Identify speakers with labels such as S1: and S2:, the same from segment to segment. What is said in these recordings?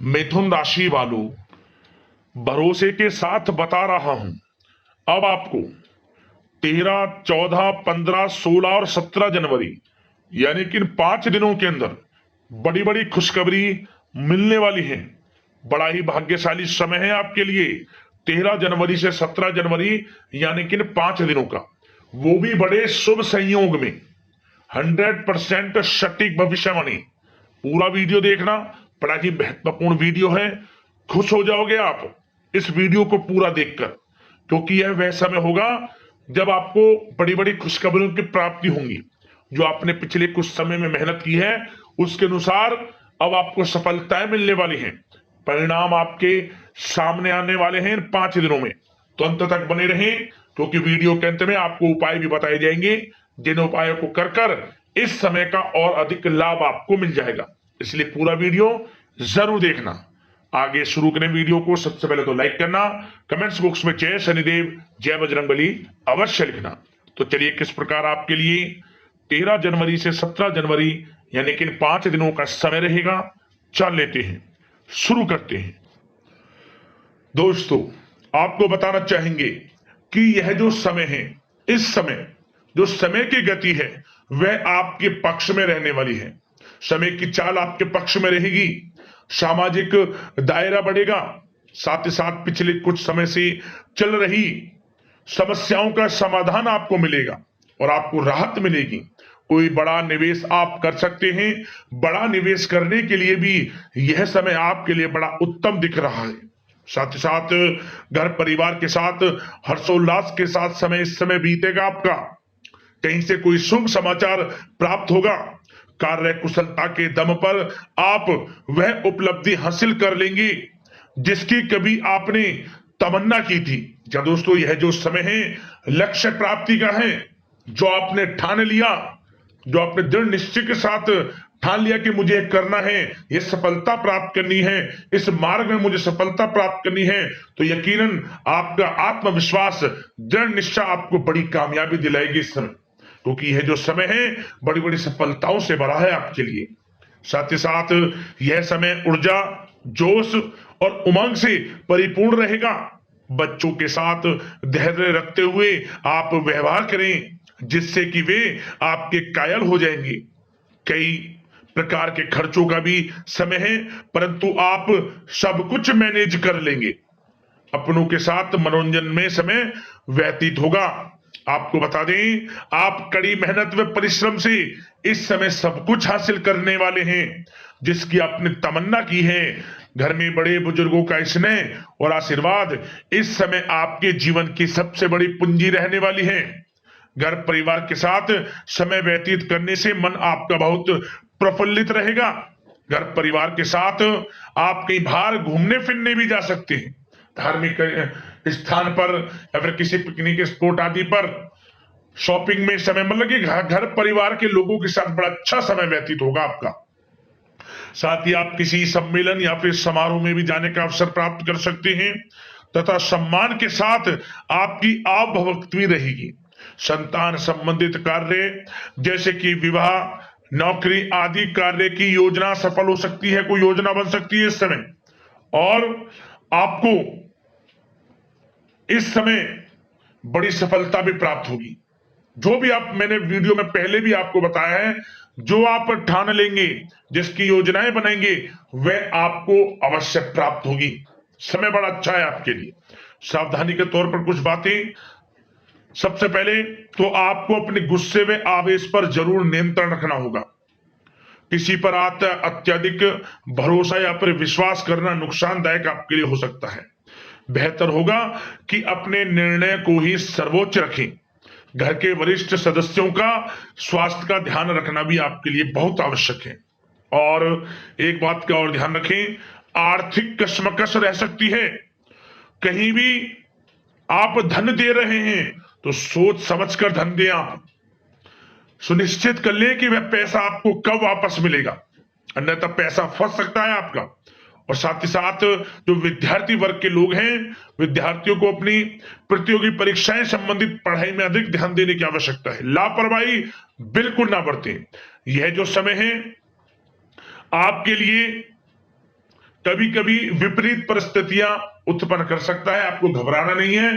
S1: मिथुन राशि वालों, भरोसे के साथ बता रहा हूं, अब आपको 13, 14, 15, 16 और 17 जनवरी यानी कि इन 5 दिनों के अंदर बड़ी बड़ी खुशखबरी मिलने वाली है। बड़ा ही भाग्यशाली समय है आपके लिए। 13 जनवरी से 17 जनवरी यानी कि इन 5 दिनों का, वो भी बड़े शुभ संयोग में। 100% सटीक भविष्यवाणी। पूरा वीडियो देखना, बड़ा ही महत्वपूर्ण वीडियो है। खुश हो जाओगे आप इस वीडियो को पूरा देखकर, क्योंकि यह वह समय होगा जब आपको बड़ी बड़ी खुशखबरियों की प्राप्ति होंगी। जो आपने पिछले कुछ समय में मेहनत की है, उसके अनुसार अब आपको सफलताएं मिलने वाली हैं। परिणाम आपके सामने आने वाले हैं इन 5 दिनों में। तो अंत तक बने रहें, क्योंकि वीडियो के अंत में आपको उपाय भी बताए जाएंगे, जिन उपायों को कर कर इस समय का और अधिक लाभ आपको मिल जाएगा। इसलिए पूरा वीडियो जरूर देखना। आगे शुरू करें वीडियो को, सबसे पहले तो लाइक करना, कमेंट्स बॉक्स में जय शनिदेव जय बजरंगबली अवश्य लिखना। तो चलिए किस प्रकार आपके लिए 13 जनवरी से 17 जनवरी यानी कि इन 5 दिनों का समय रहेगा, चल लेते हैं, शुरू करते हैं। दोस्तों, आपको बताना चाहेंगे कि यह जो समय है, इस समय जो समय की गति है वह आपके पक्ष में रहने वाली है। समय की चाल आपके पक्ष में रहेगी। सामाजिक दायरा बढ़ेगा। साथ ही साथ पिछले कुछ समय से चल रही समस्याओं का समाधान आपको मिलेगा और आपको राहत मिलेगी। कोई बड़ा निवेश आप कर सकते हैं। बड़ा निवेश करने के लिए भी यह समय आपके लिए बड़ा उत्तम दिख रहा है। साथ ही साथ घर परिवार के साथ हर्षोल्लास के साथ समय इस समय बीतेगा आपका। कहीं से कोई शुभ समाचार प्राप्त होगा। कार्य कुशलता के दम पर आप वह उपलब्धि हासिल कर लेंगे जिसकी कभी आपने तमन्ना की थी। क्या दोस्तों, यह जो समय है लक्ष्य प्राप्ति का है। जो आपने ठान लिया, जो आपने दृढ़ निश्चय के साथ ठान लिया कि मुझे करना है, यह सफलता प्राप्त करनी है, इस मार्ग में मुझे सफलता प्राप्त करनी है, तो यकीनन आपका आत्मविश्वास, दृढ़ निश्चय आपको बड़ी कामयाबी दिलाएगी इस समय। क्योंकि यह जो समय है बड़ी बड़ी सफलताओं से भरा है आपके लिए। साथ ही साथ यह समय ऊर्जा, जोश और उमंग से परिपूर्ण रहेगा। बच्चों के साथ धैर्य रखते हुए आप व्यवहार करें, जिससे कि वे आपके कायल हो जाएंगे। कई प्रकार के खर्चों का भी समय है, परंतु आप सब कुछ मैनेज कर लेंगे। अपनों के साथ मनोरंजन में समय व्यतीत होगा। आपको बता दें, आप कड़ी मेहनत व परिश्रम से इस समय सब कुछ हासिल करने वाले हैं जिसकी आपने तमन्ना की है। घर में बड़े बुजुर्गों का स्नेह और आशीर्वाद इस समय आपके जीवन की सबसे बड़ी पूंजी रहने वाली है। घर परिवार के साथ समय व्यतीत करने से मन आपका बहुत प्रफुल्लित रहेगा। घर परिवार के साथ आप कई बार घूमने फिरने भी जा सकते हैं। धार्मिक स्थान पर या फिर किसी पिकनिक स्पॉट आदि पर, शॉपिंग में समय, मतलब कि घर परिवार के लोगों के साथ बड़ा अच्छा समय व्यतीत होगा आपका। साथ ही आप किसी सम्मेलन या फिर समारोह में भी जाने का अवसर प्राप्त कर सकते हैं तथा सम्मान के साथ आपकी आवभगत भी रहेगी। संतान संबंधित कार्य जैसे कि विवाह, नौकरी आदि कार्य की योजना सफल हो सकती है। कोई योजना बन सकती है इस समय, और आपको इस समय बड़ी सफलता भी प्राप्त होगी। जो भी आप, मैंने वीडियो में पहले भी आपको बताया है, जो आप ठान लेंगे, जिसकी योजनाएं बनाएंगे, वह आपको अवश्य प्राप्त होगी। समय बड़ा अच्छा है आपके लिए। सावधानी के तौर पर कुछ बातें। सबसे पहले तो आपको अपने गुस्से व आवेश पर जरूर नियंत्रण रखना होगा। किसी पर अत्यधिक भरोसा या फिर विश्वास करना नुकसानदायक आपके लिए हो सकता है। बेहतर होगा कि अपने निर्णय को ही सर्वोच्च रखें। घर के वरिष्ठ सदस्यों का स्वास्थ्य का ध्यान रखना भी आपके लिए बहुत आवश्यक है। और एक बात का और ध्यान रखें, आर्थिक कशमकश रह सकती है। कहीं भी आप धन दे रहे हैं तो सोच समझकर धन दें। आप सुनिश्चित कर लें कि वह पैसा आपको कब वापस मिलेगा, अन्यथा पैसा फंस सकता है आपका। और साथ ही साथ जो विद्यार्थी वर्ग के लोग हैं, विद्यार्थियों को अपनी प्रतियोगी परीक्षाएं संबंधित पढ़ाई में अधिक ध्यान देने की आवश्यकता है। लापरवाही बिल्कुल ना बरतें। यह जो समय है आपके लिए कभी कभी विपरीत परिस्थितियां उत्पन्न कर सकता है। आपको घबराना नहीं है,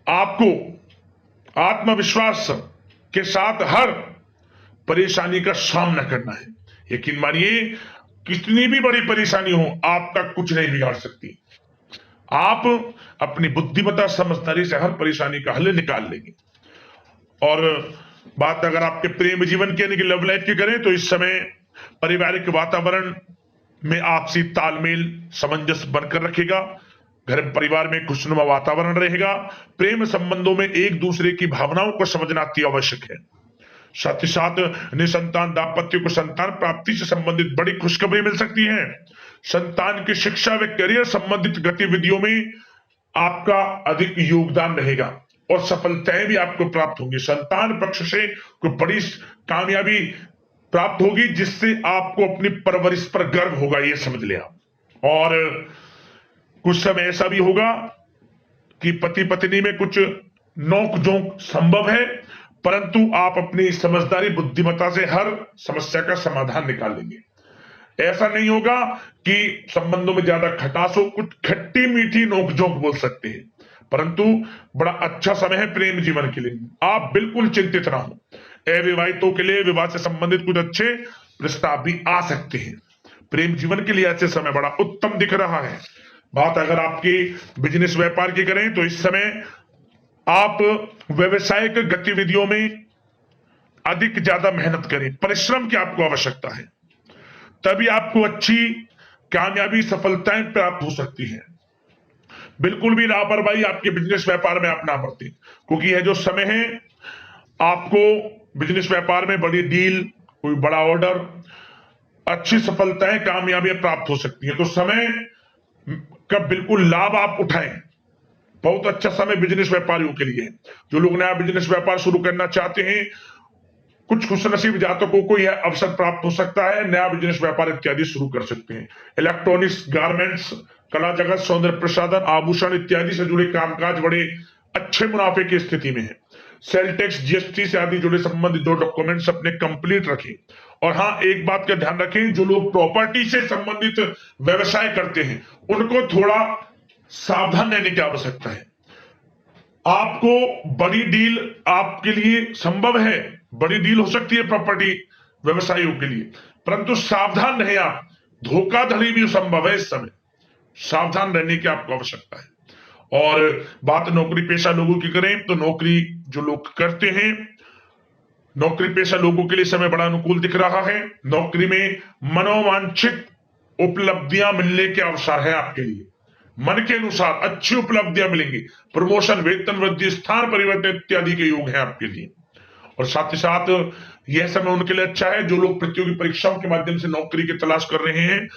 S1: आपको आत्मविश्वास के साथ हर परेशानी का सामना करना है। यकीन मानिए, कितनी भी बड़ी परेशानी हो, आपका कुछ नहीं बिगाड़ सकती। आप अपनी बुद्धिमत्ता समझदारी से हर परेशानी का हल निकाल लेंगे। और बात अगर आपके प्रेम जीवन की यानी कि लव लाइफ की करें, तो इस समय पारिवारिक वातावरण में आपसी तालमेल सामंजस्य बनकर रखेगा। घर परिवार में खुशनुमा वातावरण रहेगा। प्रेम संबंधों में एक दूसरे की भावनाओं को समझना अति आवश्यक है। साथ ही साथ निसंतान दाम्पत्य को संतान प्राप्ति से संबंधित बड़ी खुशखबरी मिल सकती है। संतान की शिक्षा व करियर संबंधित गतिविधियों में आपका अधिक योगदान रहेगा और सफलताएं भी आपको प्राप्त होंगी। संतान पक्ष से कोई बड़ी कामयाबी प्राप्त होगी, जिससे आपको अपनी परवरिश पर गर्व होगा, ये समझ लिया। और कुछ समय ऐसा भी होगा कि पति पत्नी में कुछ नोक झोंक संभव है, परंतु आप अपनी समझदारी बुद्धिमत्ता से हर समस्या का समाधान निकाल लेंगे। ऐसा नहीं होगा कि संबंधों में ज्यादा खटास हो, कुछ खट्टी मीठी नोकझोंक बोल सकते हैं, परंतु बड़ा अच्छा समय है प्रेम जीवन के लिए। आप बिल्कुल चिंतित ना हो। अविवाहितों के लिए विवाह से संबंधित कुछ अच्छे प्रस्ताव भी आ सकते हैं। प्रेम जीवन के लिए ऐसे समय बड़ा उत्तम दिख रहा है। बात अगर आपकी बिजनेस व्यापार की करें, तो इस समय आप व्यवसायिक गतिविधियों में अधिक ज्यादा मेहनत करें, परिश्रम की आपको आवश्यकता है, तभी आपको अच्छी कामयाबी सफलताएं प्राप्त हो सकती है। बिल्कुल भी लापरवाही आपके बिजनेस व्यापार में आप ना बरतें, क्योंकि यह जो समय है, आपको बिजनेस व्यापार में बड़ी डील, कोई बड़ा ऑर्डर, अच्छी सफलताएं कामयाबियां प्राप्त हो सकती है। तो समय का बिल्कुल लाभ आप उठाएं। बहुत अच्छा समय बिजनेस व्यापारियों के लिए। जो लोग नया बिजनेस व्यापार शुरू करना चाहते हैं, कुछ खुशनसीब जातकों को यह अवसर प्राप्त हो सकता है, नया बिजनेस व्यापार इत्यादि शुरू कर सकते हैं। इलेक्ट्रॉनिक्स, गारमेंट्स, कला जगत, सौंदर्य प्रसाधन, आभूषण इत्यादि से जुड़े कामकाज बड़े अच्छे मुनाफे की स्थिति में है। सेल टैक्स, जीएसटी से आदि जुड़े संबंधित दो डॉक्यूमेंट्स अपने कंप्लीट रखें। और हाँ, एक बात का ध्यान रखें, जो लोग प्रॉपर्टी से संबंधित व्यवसाय करते हैं, उनको थोड़ा सावधान रहने की आवश्यकता है। आपको बड़ी डील आपके लिए संभव है, बड़ी डील हो सकती है प्रॉपर्टी व्यवसायियों के लिए, परंतु सावधान रहे आप। धोखाधड़ी भी संभव है इस समय, सावधान रहने की आपको आवश्यकता है। और बात नौकरी पेशा लोगों की करें, तो नौकरी जो लोग करते हैं, नौकरी पेशा लोगों के लिए समय बड़ा अनुकूल दिख रहा है। नौकरी में मनोवांछित उपलब्धियां मिलने के अवसर है आपके लिए। मन के अनुसार अच्छी उपलब्धियां मिलेंगी। प्रमोशन, वेतन वृद्धि, स्थान परिवर्तन इत्यादि के योग है आपके लिए। और साथ ही साथ यह समय उनके लिए अच्छा है जो लोग प्रतियोगी परीक्षाओं के माध्यम से नौकरी की तलाश कर रहे हैं।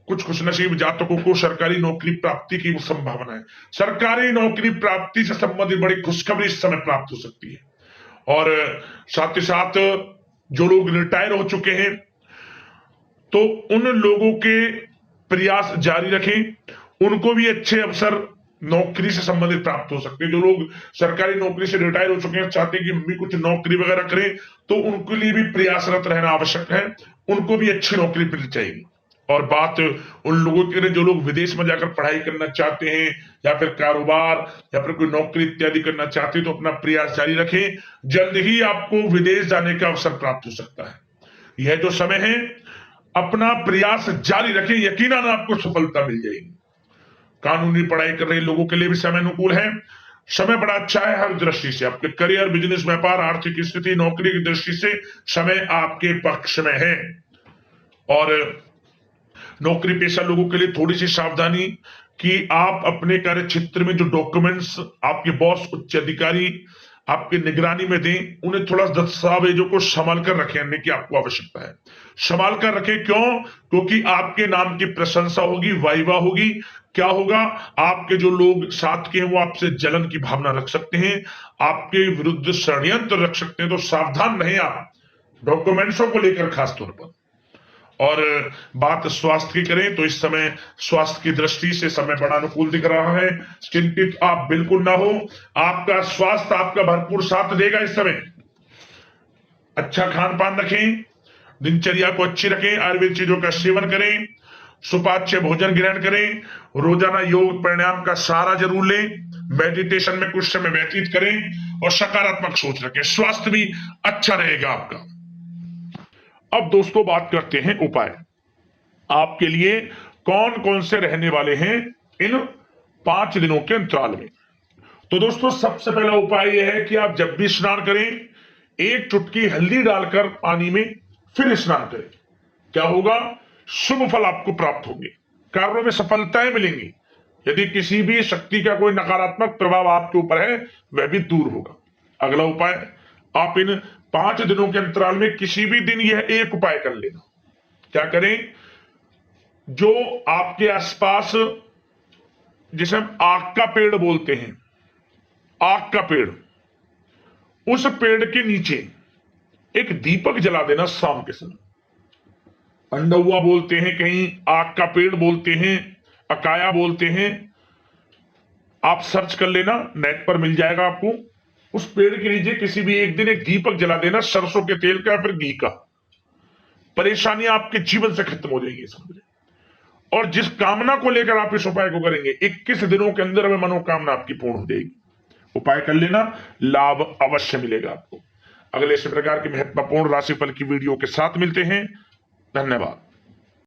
S1: कुछ खुशनसीब जातकों को सरकारी नौकरी प्राप्ति की संभावना है। सरकारी नौकरी प्राप्ति से संबंधित बड़ी खुशखबरी इस समय प्राप्त हो सकती है। और साथ ही साथ जो लोग रिटायर हो चुके हैं, तो उन लोगों के प्रयास जारी रखें, उनको भी अच्छे अवसर नौकरी से संबंधित प्राप्त हो सकते हैं। जो लोग सरकारी नौकरी से रिटायर हो चुके हैं, चाहते हैं कि हम भी कुछ नौकरी वगैरह करें, तो उनके लिए भी प्रयासरत रहना आवश्यक है, उनको भी अच्छी नौकरी मिल जाएगी। और बात उन लोगों के लिए जो लोग विदेश में जाकर पढ़ाई करना चाहते हैं, या फिर कारोबार, या फिर कोई नौकरी इत्यादि करना चाहते हैं, तो अपना प्रयास जारी रखें। जल्द ही आपको विदेश जाने का अवसर प्राप्त हो सकता है। यह जो समय है, अपना प्रयास जारी रखें, यकीनन आपको सफलता मिल जाएगी। कानूनी पढ़ाई कर रहे लोगों के लिए भी समय अनुकूल है। समय बड़ा अच्छा है हर दृष्टि से। आपके करियर, बिजनेस, व्यापार, आर्थिक स्थिति, नौकरी की दृष्टि से समय आपके पक्ष में है। और नौकरी पेशा लोगों के लिए थोड़ी सी सावधानी कि आप अपने कार्य क्षेत्र में जो डॉक्यूमेंट्स आपके बॉस, उच्च अधिकारी आपकी निगरानी में दें, उन्हें थोड़ा दस्तावेजों को संभाल कर रखने की आपको आवश्यकता है। संभाल कर रखें, क्यों? क्योंकि आपके नाम की प्रशंसा होगी, वाइवा होगी। क्या होगा? आपके जो लोग साथ के हैं वो आपसे जलन की भावना रख सकते हैं, आपके विरुद्ध षड्यंत्र रख सकते हैं। तो सावधान रहें आप डॉक्यूमेंट्सों को लेकर खास तौर पर। और बात स्वास्थ्य की करें, तो इस समय स्वास्थ्य की दृष्टि से समय बड़ा अनुकूल दिख रहा है। चिंतित आप बिल्कुल ना हो, आपका स्वास्थ्य आपका भरपूर साथ देगा इस समय। अच्छा खान पान रखें, दिनचर्या को अच्छी रखें, आयुर्वेद चीजों का सेवन करें, सुपाच्य भोजन ग्रहण करें, रोजाना योग प्राणायाम का सहारा जरूर लें, मेडिटेशन में कुछ समय व्यतीत करें और सकारात्मक सोच रखें, स्वास्थ्य भी अच्छा रहेगा आपका। अब दोस्तों बात करते हैं उपाय आपके लिए कौन कौन से रहने वाले हैं इन 5 दिनों के अंतराल में। तो दोस्तों सबसे पहला उपाय यह है कि आप जब भी स्नान करें 1 चुटकी हल्दी डालकर पानी में फिर स्नान करें। क्या होगा? शुभ फल आपको प्राप्त होंगे, कार्यों में सफलताएं मिलेंगी। यदि किसी भी शक्ति का कोई नकारात्मक प्रभाव आपके ऊपर है वह भी दूर होगा। अगला उपाय, आप इन 5 दिनों के अंतराल में किसी भी दिन यह एक उपाय कर लेना। क्या करें? जो आपके आसपास, जिसे हम आग का पेड़ बोलते हैं, आग का पेड़, उस पेड़ के नीचे एक दीपक जला देना शाम के समय। अंडहुआ बोलते हैं, कहीं आग का पेड़ बोलते हैं, अकाया बोलते हैं, आप सर्च कर लेना, नेट पर मिल जाएगा आपको। उस पेड़ के नीचे किसी भी एक दिन एक दीपक जला देना, सरसों के तेल का या फिर घी का। परेशानियां आपके जीवन से खत्म हो जाएंगी समझे। और जिस कामना को लेकर आप इस उपाय को करेंगे 21 दिनों के अंदर में मनोकामना आपकी पूर्ण हो जाएगी। उपाय कर लेना, लाभ अवश्य मिलेगा आपको। अगले इसी प्रकार के महत्वपूर्ण राशिफल की वीडियो के साथ मिलते हैं। धन्यवाद।